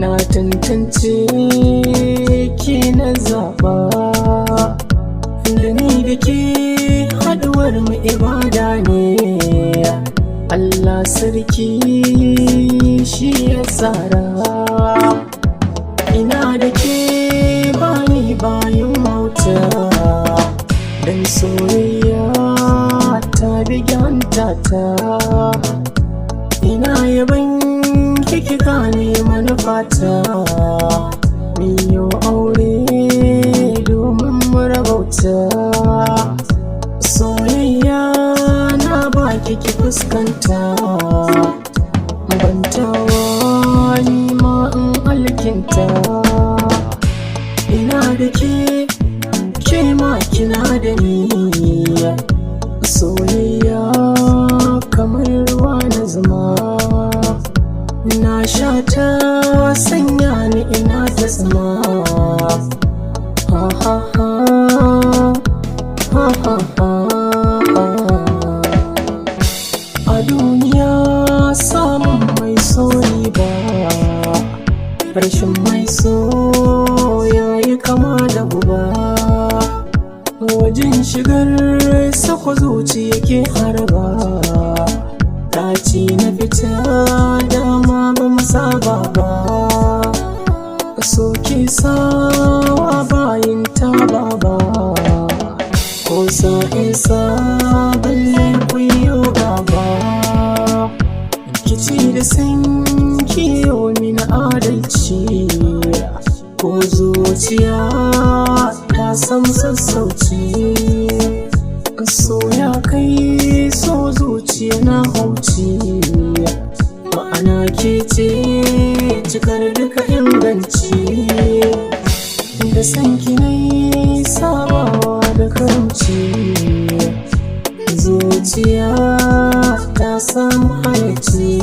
na tantance ki na zaba, da ni da ke haduwar mu ibada ne. Allah sarki shi ya tsara, ina da ke bani bayan mauta, dan soyayya ta biganta ta. Ina yaban kiki gane manufata, miyo aure domin mu rabauta. Soyayya na baki ki fuskanta, bantawa ni ma in alkinta. Ina da ke ma kina da ni, soyayya kamar ruwa na zuma, na sha ta sanya ni ina ta zama. Ha ha ha ha ha ha. A duniya samun mai sori ba, rashin mai so yayi kama da guba. Wajen shigar sako zuciya ke harba, ɗaci na fita dama ba mu saba ba. So ke sawa bayin taba ba, ko sa'insa balle kuyo gaba. Kici da san kiyo min adalci, ko zuciya ta san sassauci. So ya kai so zuciya na hauci, ma'ana ke ce cikar duka inganci. Da san ki nai sabawa da karamci, zuciya ta samu halacci.